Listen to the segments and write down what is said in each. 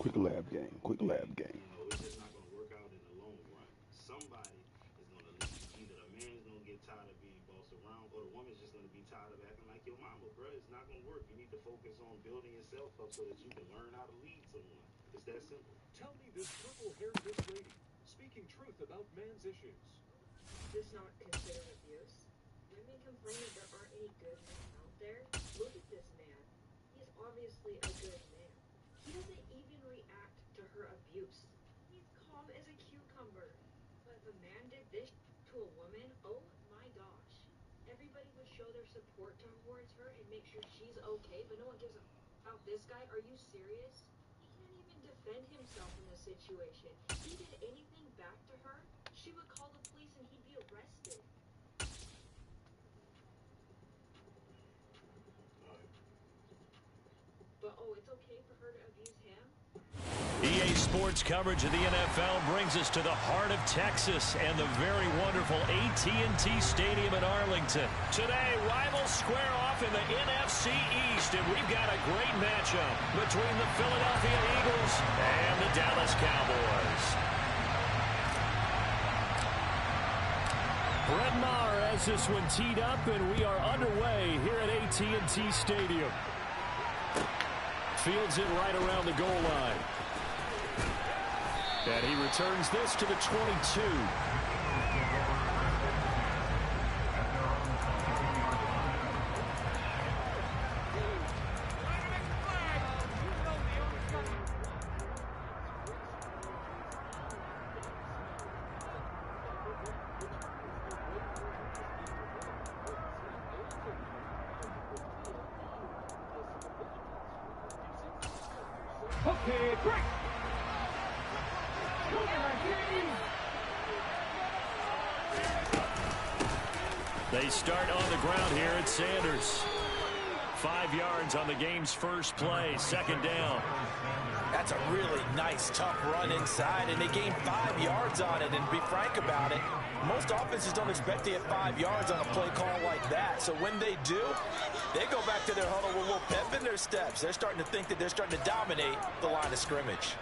Quick lab game. Quick lab game. It's just not going to work out in the long run. Somebody is going to leave. Either the man's going to get tired of being bossed around, or the woman's just going to be tired of acting like your mama, bro. It's not going to work. You need to focus on building yourself up so that you can learn how to lead someone. It's that simple. Tell me this purple-haired Miss Lady, speaking truth about man's issues. This not considered abuse? Women complain that there aren't any good men out there. Look at this man. He's obviously a good man. He doesn't even react to her abuse. He's calm as a cucumber. But if a man did this to a woman, oh my gosh. Everybody would show their support towards her and make sure she's okay, but no one gives a about this guy. Are you serious? He can't even defend himself in this situation. He did anything back to her, she would call the police and he'd be arrested. But oh, it's okay for her to abuse him? EA Sports coverage of the NFL brings us to the heart of Texas and the very wonderful AT&T Stadium in Arlington. Today, rivals square off in the NFC East, and we've got a great matchup between the Philadelphia Eagles and the Dallas Cowboys. Brett Maher has this one teed up, and we are underway here at AT&T Stadium. Fields it right around the goal line. And he returns this to the 22. Okay, break. They start on the ground here at Sanders. 5 yards on the game's first play, second down. That's a really nice, tough run inside, and they gained 5 yards on it. And to be frank about it, most offenses don't expect to get 5 yards on a play call like that. So when they do, they go back to their huddle with a little pep in their steps. They're starting to think that they're starting to dominate the line of scrimmage.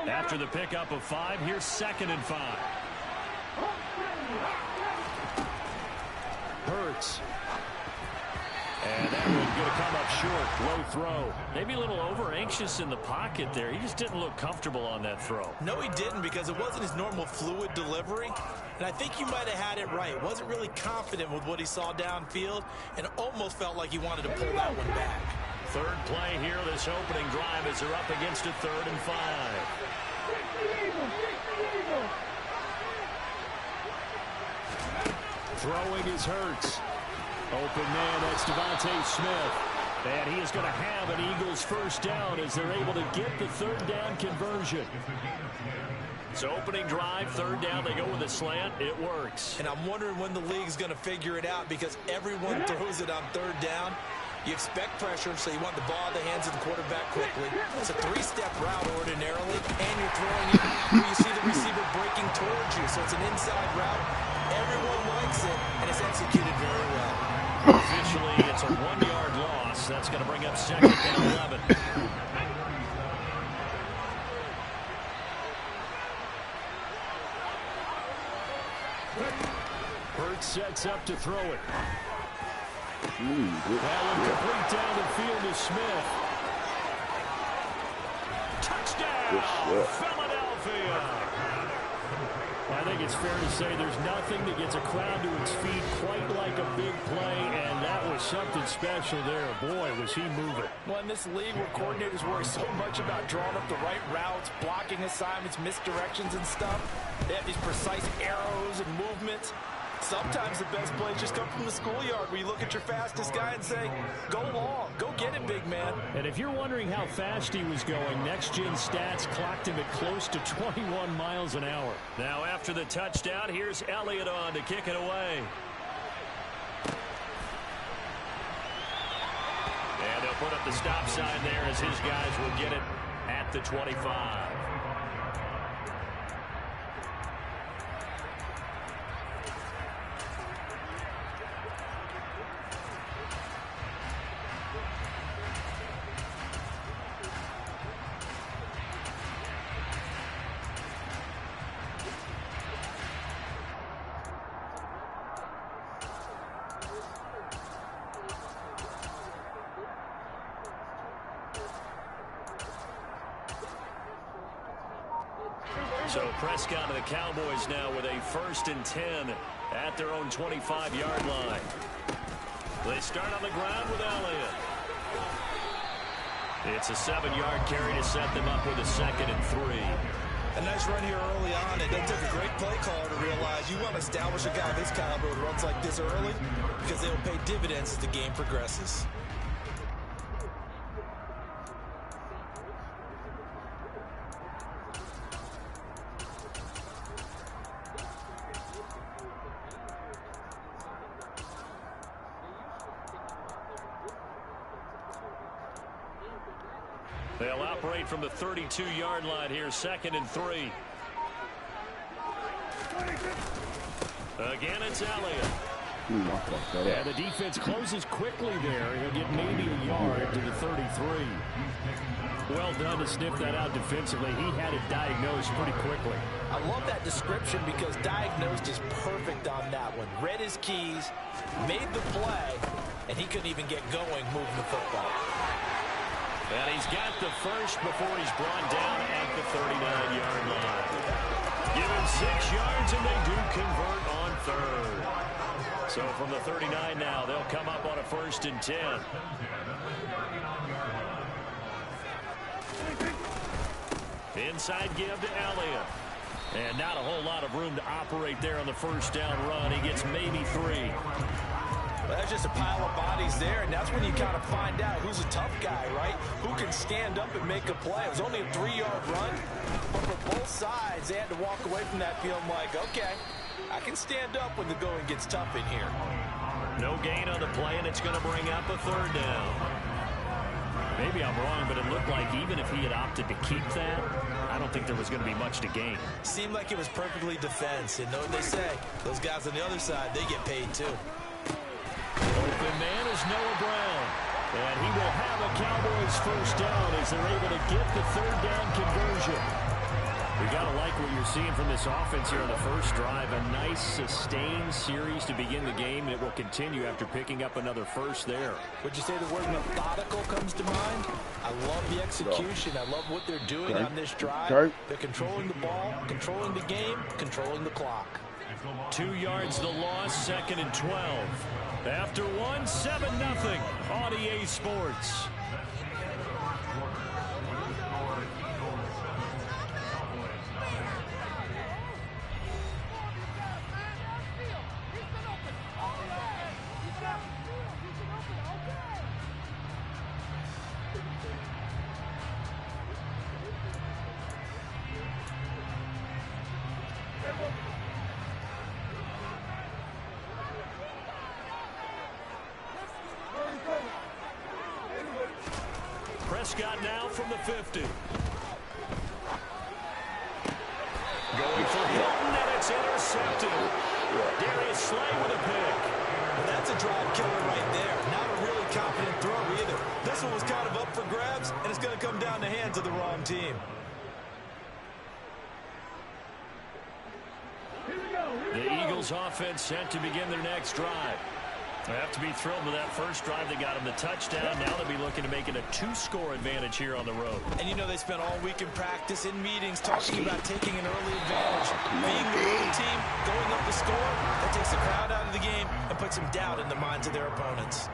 After the pickup of 5, here's 2nd and 5. Hurts. And that one's going to come up short. Low throw. Maybe a little over-anxious in the pocket there. He just didn't look comfortable on that throw. No, he didn't, because it wasn't his normal fluid delivery. And I think you might have had it right. Wasn't really confident with what he saw downfield and almost felt like he wanted to pull that one back. Third play here, this opening drive, as they're up against a 3rd and 5. Throwing is Hurts. Open man, that's Devontae Smith. And he is going to have an Eagles first down as they're able to get the 3rd down conversion. So opening drive, 3rd down, they go with a slant. It works. And I'm wondering when the league's going to figure it out, because everyone throws it on 3rd down. You expect pressure, so you want the ball in the hands of the quarterback quickly. It's a 3-step route ordinarily, and you're throwing it where you see the receiver breaking towards you. So it's an inside route. Everyone likes it, and it's executed very well. Officially, it's a 1-yard loss. That's going to bring up 2nd and 11. Hurts sets up to throw it. That one complete down the field to Smith. Touchdown, Philadelphia. I think it's fair to say there's nothing that gets a crowd to its feet quite like a big play, and that was something special there. Boy, was he moving. Well, in this league where coordinators worry so much about drawing up the right routes, blocking assignments, misdirections and stuff, they have these precise arrows and movements. Sometimes the best plays just come from the schoolyard, where you look at your fastest guy and say, go long, go get it, big man. And if you're wondering how fast he was going, next-gen stats clocked him at close to 21 miles an hour. Now after the touchdown, here's Elliott on to kick it away. And they'll put up the stop sign there as his guys will get it at the 25. So Prescott and the Cowboys now with a 1st and 10 at their own 25-yard line. They start on the ground with Elliott. It's a 7-yard carry to set them up with a 2nd and 3. A nice run here early on. It doesn't take a great play caller to realize you want to establish a guy of this caliber who runs like this early because they'll pay dividends as the game progresses. They'll operate from the 32-yard line here, 2nd and 3. Again, it's Elliott. Yeah, the defense closes quickly there. He'll get maybe a yard to the 33. Well done to sniff that out defensively. He had it diagnosed pretty quickly. I love that description because diagnosed is perfect on that one. Read his keys, made the play, and he couldn't even get going moving the football. And he's got the first before he's brought down at the 39-yard line. Give him 6 yards, and they do convert on 3rd. So from the 39 now, they'll come up on a 1st and 10. Inside give to Elliott. And not a whole lot of room to operate there on the 1st down run. He gets maybe 3. Well, that's just a pile of bodies there, and that's when you kind of find out who's a tough guy, right? Who can stand up and make a play. It was only a 3-yard run, but for both sides, they had to walk away from that feeling like, okay, I can stand up when the going gets tough in here. No gain on the play, and it's going to bring up a 3rd down. Maybe I'm wrong, but it looked like even if he had opted to keep that, I don't think there was going to be much to gain. Seemed like it was perfectly defense, and know what they say. Those guys on the other side, they get paid too. Open man is Noah Brown. And he will have a Cowboys 1st down as they're able to get the 3rd down conversion. We got to like what you're seeing from this offense here on the first drive. A nice, sustained series to begin the game. It will continue after picking up another first there. Would you say the word methodical comes to mind? I love the execution. I love what they're doing on this drive. They're controlling the ball, controlling the game, controlling the clock. 2 yards the loss, 2nd and 12. After 1, 7-0 on EA Sports. Prescott now from the 50. Going for Hilton, and it's intercepted. Darius Slay with a pick. Well, that's a drive killer right there. Not a really confident throw either. This one was kind of up for grabs, and it's going to come down the hands of the wrong team. The Eagles offense set to begin their next drive. They have to be thrilled with that first drive. They got them the touchdown. Now they'll be looking to make it a 2-score advantage here on the road. And you know they spent all week in practice, in meetings, talking about taking an early advantage. Being the road team, going up the score, that takes the crowd out of the game and puts some doubt in the minds of their opponents.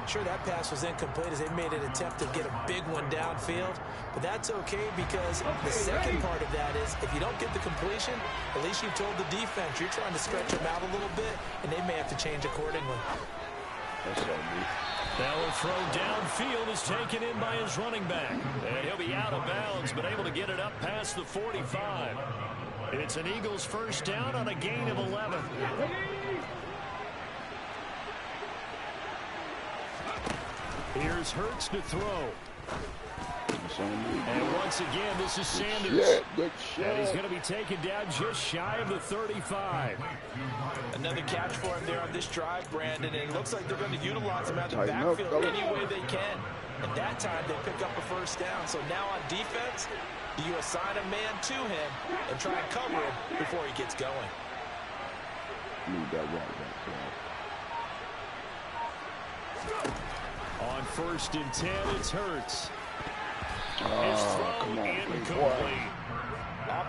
Sure, that pass was incomplete as they made an attempt to get a big one downfield, but that's okay because the second part of that is if you don't get the completion, at least you've told the defense you're trying to stretch them out a little bit, and they may have to change accordingly. Now a throw downfield is taken in by his running back, and he'll be out of bounds, but able to get it up past the 45. It's an Eagles 1st down on a gain of 11. Here's Hurts to throw. And once again, this is Sanders. And he's going to be taken down just shy of the 35. Another catch for him there on this drive, Brandon. And it looks like they're going to utilize him out of the backfield any way they can. And that time, they pick up a 1st down. So now on defense, do you assign a man to him and try and cover him before he gets going? Need that right back. On 1st and 10, it's Hurts. His throw incomplete.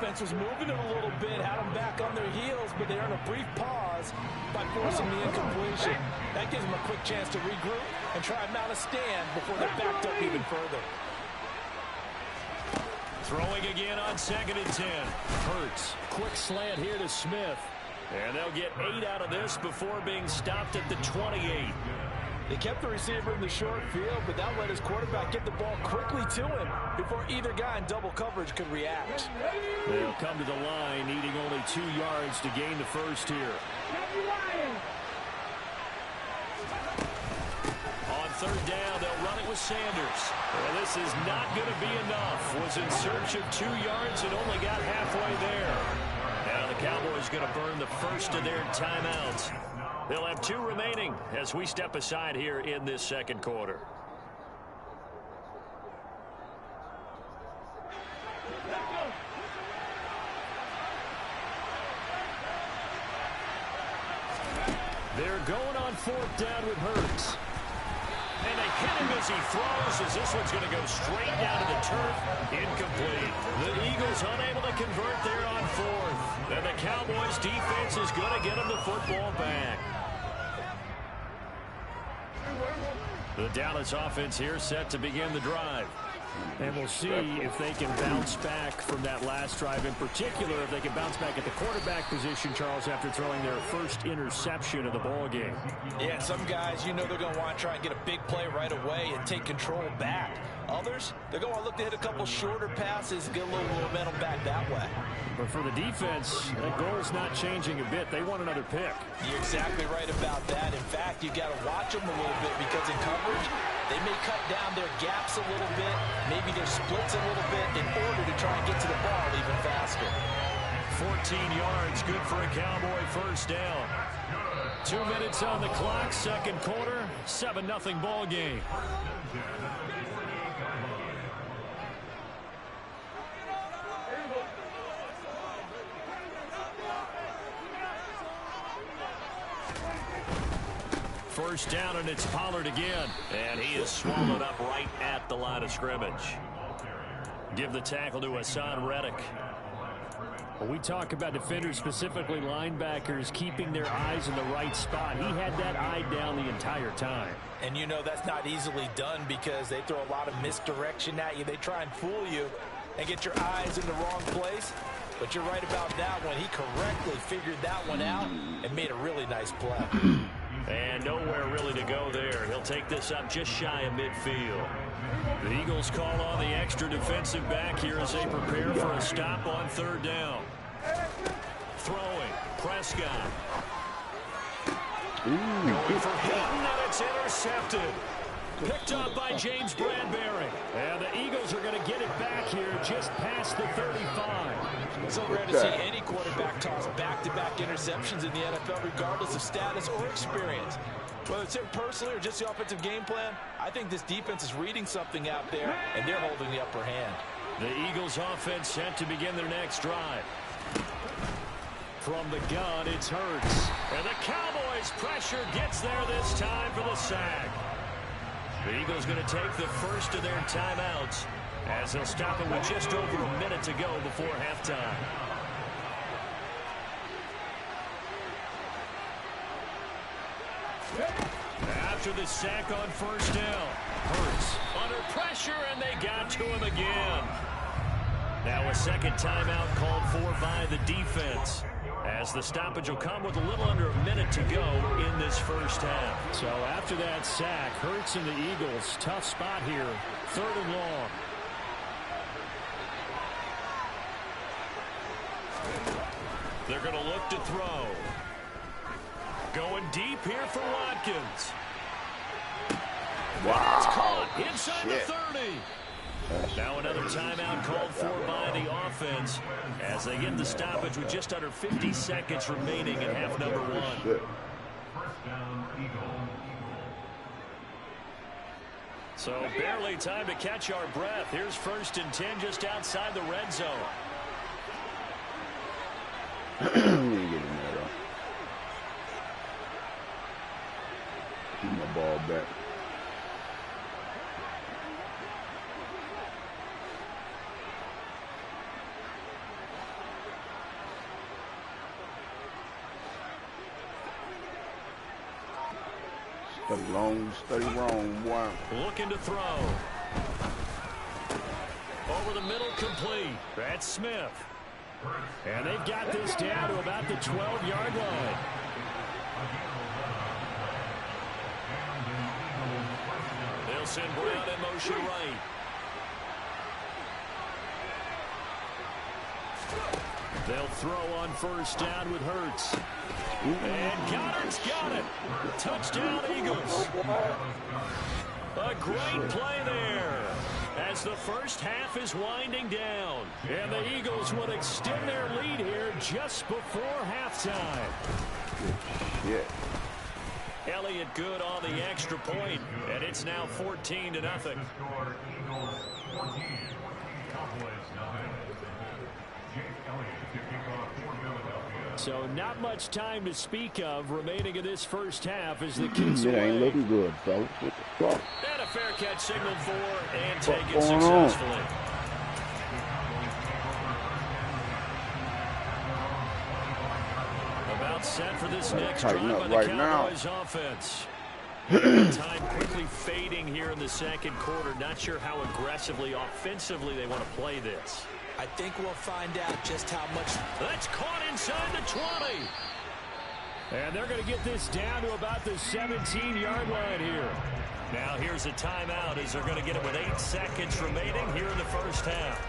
offense was moving it a little bit, had them back on their heels, but they earned a brief pause by forcing the incompletion. That gives them a quick chance to regroup and try and mount a stand before they're backed up even further. Throwing again on 2nd and 10. Hurts. Quick slant here to Smith. And they'll get 8 out of this before being stopped at the 28. They kept the receiver in the short field, but that let his quarterback get the ball quickly to him before either guy in double coverage could react. They'll come to the line, needing only 2 yards to gain the first here. On 3rd down, they'll run it with Sanders. And this is not going to be enough. Was in search of 2 yards and only got halfway there. Now the Cowboys going to burn the first of their timeouts. They'll have 2 remaining as we step aside here in this second quarter. They're going on 4th down with Hurts. And they hit him as he throws, as this one's going to go straight down to the turf. Incomplete. The Eagles unable to convert there on 4th. And the Cowboys defense is going to get them the football back. The Dallas offense here set to begin the drive. And we'll see if they can bounce back from that last drive. In particular, if they can bounce back at the quarterback position, Charles, after throwing their first interception of the ball game. Yeah, some guys, you know they're going to want to try and get a big play right away and take control back. Others, they're going to look to hit a couple shorter passes, get a little momentum back that way. But for the defense, that goal's not changing a bit. They want another pick. You're exactly right about that. In fact, you got to watch them a little bit because in coverage, they may cut down their gaps a little bit, maybe their splits a little bit in order to try and get to the ball even faster. 14 yards, good for a Cowboy first down. 2 minutes on the clock, second quarter, 7-0 ball game. First down, and it's Pollard again. And he is swallowed up right at the line of scrimmage. Give the tackle to Hassan Reddick. When we talk about defenders, specifically linebackers, keeping their eyes in the right spot, he had that eye down the entire time. And you know that's not easily done because they throw a lot of misdirection at you. They try and fool you and get your eyes in the wrong place. But you're right about that one. He correctly figured that one out and made a really nice play. And nowhere really to go there. He'll take this up just shy of midfield. The Eagles call on the extra defensive back here as they prepare for a stop on 3rd down. Throwing. Prescott. Going for Hayden, and it's intercepted. Picked up by James Bradbury. And the Eagles are going to get it back here just past the 35. So rare to see any quarterback toss back-to-back interceptions in the NFL, regardless of status or experience. Whether it's him personally or just the offensive game plan, I think this defense is reading something out there, and they're holding the upper hand. The Eagles offense set to begin their next drive. From the gun, it's Hurts. And the Cowboys pressure gets there this time for the sack. The Eagles going to take the first of their timeouts as they'll stop it with just over a minute to go before halftime. After the sack on first down, Hurts under pressure, and they got to him again. Now a second timeout called for by the defense, as the stoppage will come with a little under a minute to go in this first half. So after that sack, Hurts and the Eagles, tough spot here, 3rd and long. They're going to look to throw. Going deep here for Watkins. Wow. It's caught inside the 30. Now another timeout called for by the offense as they get the stoppage with just under 50 seconds remaining in half number 1. So barely time to catch our breath. Here's 1st and 10 just outside the red zone. Get in there, though. Keep my ball back. Study long, study wrong, boy. Looking to throw. Over the middle, complete. That's Smith. And they've got this down to about the 12-yard line. They'll send Brown in motion right. They'll throw on first down with Hurts. And Goddard's got it. Touchdown, Eagles. A great play there as the first half is winding down. And the Eagles will extend their lead here just before halftime. Good shit. Elliott good on the extra point, and it's now 14-0. So not much time to speak of remaining in this first half as the kids It ain't looking good, fellas. What the fuck? And a fair catch signaled for and taken What's going on? successfully. About set for this next drive by the Cowboys offense. Time quickly fading here in the second quarter. Not sure how aggressively, offensively they want to play this. I think we'll find out just how much. That's caught inside the 20. And they're going to get this down to about the 17-yard line here. Now here's a timeout as they're going to get it with 8 seconds remaining here in the first half.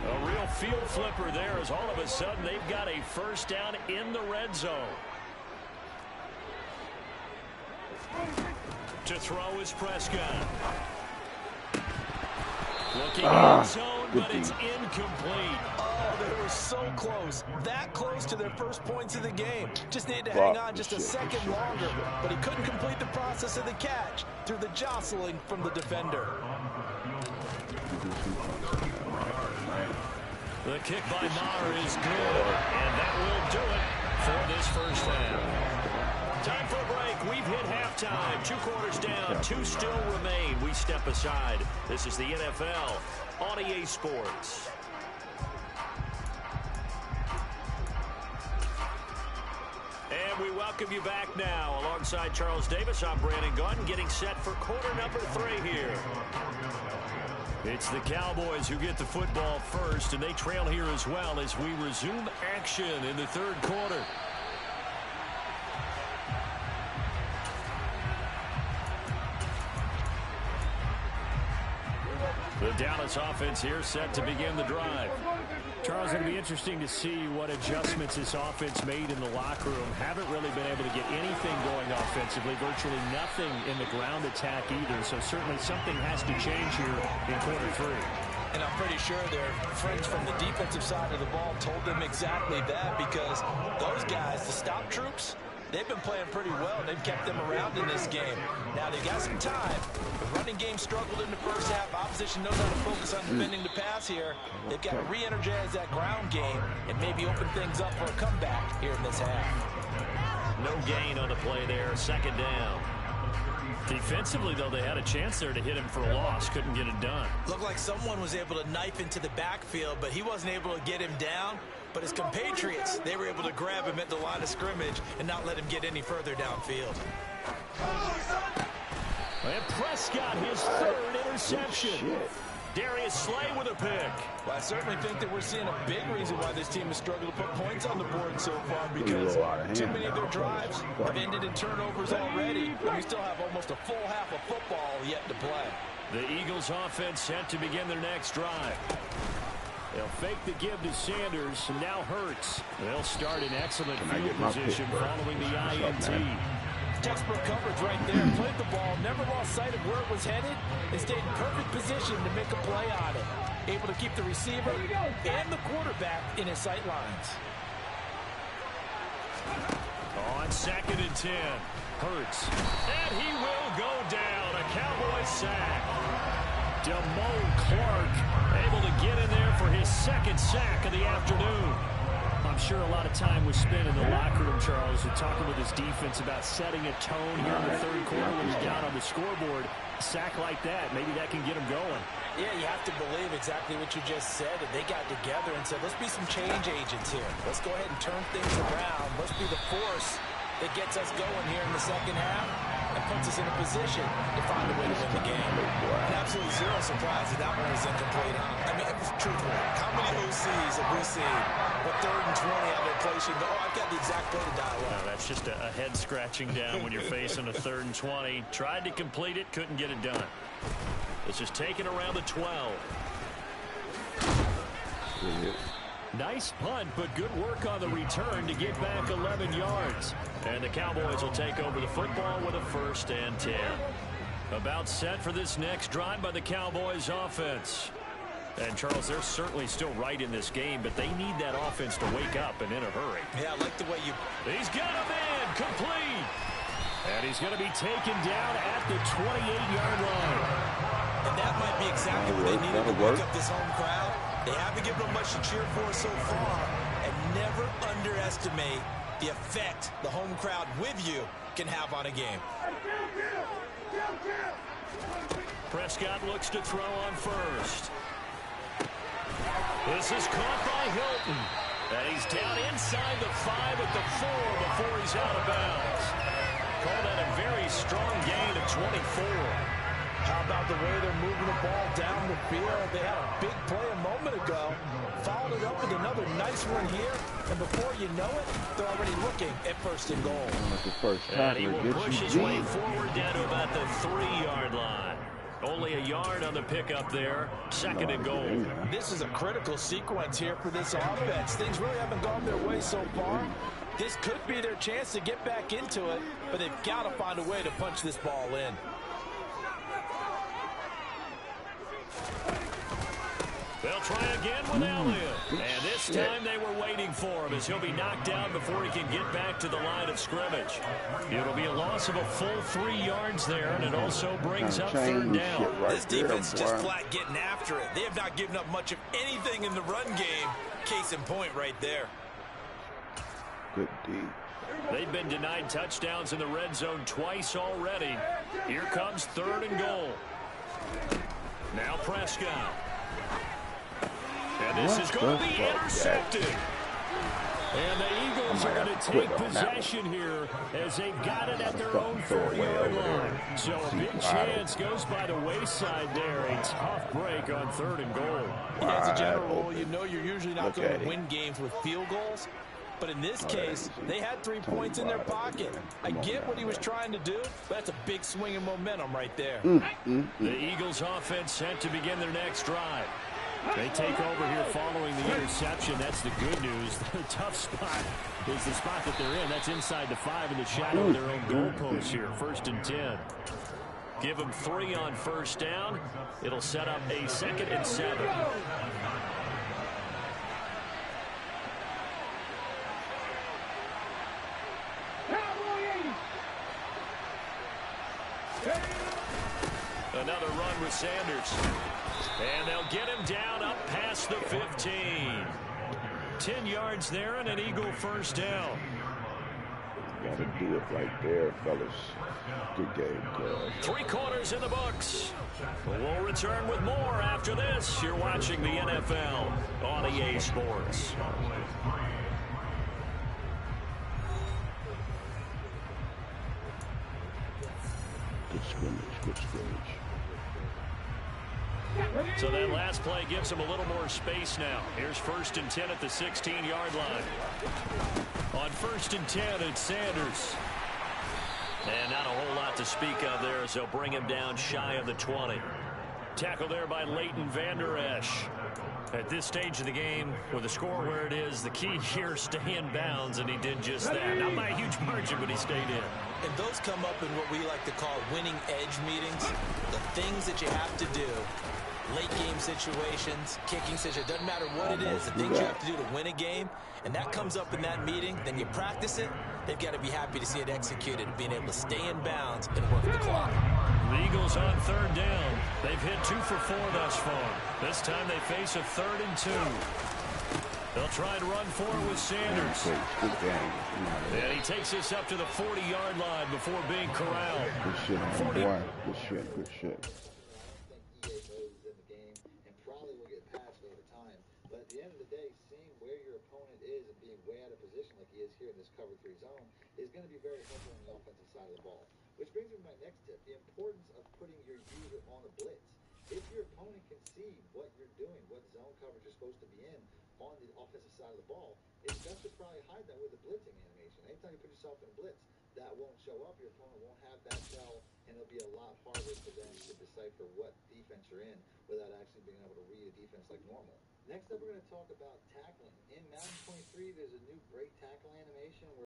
A real field flipper there as all of a sudden they've got a first down in the red zone. To throw is Prescott. Looking in zone, but it's incomplete. Oh, they were so close. That close to their first points of the game. Just needed to hang on just a second longer. But he couldn't complete the process of the catch through the jostling from the defender. The kick by Maher is good, and that will do it for this first half. Time for a break. We've hit halftime. 2 quarters down. 2 still remain. We step aside. This is the NFL on EA Sports. And we welcome you back now. Alongside Charles Davis, I'm Brandon Gordon, getting set for quarter number 3 here. It's the Cowboys who get the football first, and they trail here as well as we resume action in the third quarter. The Dallas offense here set to begin the drive. Charles, it'll be interesting to see what adjustments this offense made in the locker room. Haven't really been able to get anything going offensively, virtually nothing in the ground attack either. So certainly something has to change here in quarter 3. And I'm pretty sure their friends from the defensive side of the ball told them exactly that, because those guys, the stop troops, they've been playing pretty well. They've kept them around in this game. Now they got some time. The running game struggled in the first half. Opposition knows how to focus on defending the pass here. They've got to re-energize that ground game and maybe open things up for a comeback here in this half. No gain on the play there. Second down. Defensively, though, they had a chance there to hit him for a loss. Couldn't get it done. Looked like someone was able to knife into the backfield, but he wasn't able to get him down. But his compatriots, they were able to grab him at the line of scrimmage and not let him get any further downfield. And Prescott, his 3rd interception. Darius Slay with a pick. Well, I certainly think that we're seeing a big reason why this team has struggled to put points on the board so far, because too many of their drives have ended in turnovers already, and we still have almost a full half of football yet to play. The Eagles offense set to begin their next drive. They'll fake the give to Sanders, and now Hurts. They'll start in excellent field position following the INT. Textbook coverage right there. Played the ball, never lost sight of where it was headed, and stayed in perfect position to make a play on it. Able to keep the receiver and the quarterback in his sight lines. On 2nd and 10, Hurts. And he will go down. A Cowboys sack. Damone Clark able to get in there for his 2nd sack of the afternoon. I'm sure a lot of time was spent in the locker room, Charles, and talking with his defense about setting a tone here in the third quarter when he's down on the scoreboard. sack like that, maybe that can get them going. Yeah, you have to believe exactly what you just said. That they got together and said, let's be some change agents here. Let's go ahead and turn things around. Let's be the force that gets us going here in the second half and puts us in a position to find a way to win the game. And absolutely zero surprise that that one was incomplete. I mean, truthfully, how many OCs have we seen with 3rd and 20 out there placing? Oh, I've got the exact play to dial up. No, that's just a head scratching down when you're facing a 3rd and 20. Tried to complete it, couldn't get it done. This is taken around the 12. Nice punt, but good work on the return to get back 11 yards. And the Cowboys will take over the football with a 1st and 10. About set for this next drive by the Cowboys offense. And, Charles, they're certainly still right in this game, but they need that offense to wake up and in a hurry. Yeah, I like the way you... He's got him in, complete. And he's going to be taken down at the 28-yard line. And that might be exactly what they needed to wake up this home crowd. They haven't given them much to cheer for so far. And never underestimate the effect the home crowd with you can have on a game. Prescott looks to throw on first. This is caught by Hilton. And he's down inside the 5 at the 4 before he's out of bounds. Call that a very strong gain of 24. How about the way they're moving the ball down the field? They had a big play a moment ago. Followed it up with another nice one here. And before you know it, they're already looking at 1st and goal. And he will push his way forward down to about the 3-yard line. Only a yard on the pickup there. 2nd and goal. This is a critical sequence here for this offense. Things really haven't gone their way so far. This could be their chance to get back into it, but they've got to find a way to punch this ball in. They'll try again with Elliott. And this time they were waiting for him as he'll be knocked down before he can get back to the line of scrimmage. It'll be a loss of a full 3 yards there, and it also brings up 3rd down. This defense is just flat getting after it. They have not given up much of anything in the run game. Case in point right there. Good D. They've been denied touchdowns in the red zone twice already. Here comes 3rd and goal. Now Prescott. And this is going to be intercepted. And the Eagles are going to take possession here as they've got it at their own 4-yard line. So a big chance goes by the wayside there. A tough break on 3rd and goal. As a general rule, you know you're usually not going to win games with field goals. But in this case, they had 3 points in their pocket. I get what he was trying to do, but that's a big swing of momentum right there. The Eagles offense set to begin their next drive. They take over here following the interception. That's the good news. The tough spot is the spot that they're in. That's inside the 5 in the shadow of their own goalpost here. 1st and 10. Give them 3 on 1st down. It'll set up a 2nd and 7. Another run with Sanders. And they'll get him down up past the 15. 10 yards there and an Eagle 1st down. Gotta do it right there, fellas. Good game, guys. 3 quarters in the books. We'll return with more after this. You're watching the NFL on EA Sports. Good scrimmage, good scrimmage. So that last play gives them a little more space now. Here's 1st and 10 at the 16-yard line. On 1st and 10, it's Sanders. And not a whole lot to speak of there as they'll bring him down shy of the 20. Tackle there by Leighton Vander Esch. At this stage of the game, with the score where it is, the key here, stay in bounds, and he did just that. Not by a huge margin, but he stayed in. And those come up in what we like to call winning edge meetings. The things that you have to do, late game situations, kicking situations, doesn't matter what it is, the things you have to do to win a game, and that comes up in that meeting, then you practice it, they've got to be happy to see it executed, being able to stay in bounds and work the clock. The Eagles on 3rd down. They've hit 2 for 4 thus far. This time they face a 3rd and 2. They'll try and run for it with Sanders. Good game. And he takes this up to the 40-yard line before being corralled. Good shit, boy. Good shit, good shit. I don't think EA knows in the game and probably will get patched over time. But at the end of the day, seeing where your opponent is and being way out of position like he is here in this cover 3 zone is going to be very helpful on the offensive side of the ball. Which brings me to my next tip, the importance of putting your user on a blitz. If your opponent can see what you're doing, what zone coverage you're supposed to be in on the offensive side of the ball, it's best to probably hide that with a blitzing animation. Anytime you put yourself in a blitz, that won't show up. Your opponent won't have that tell, and it'll be a lot harder for them to decipher what defense you're in without actually being able to read a defense like normal. Next up, we're going to talk about tackling. In Madden 23, there's a new break tackle animation where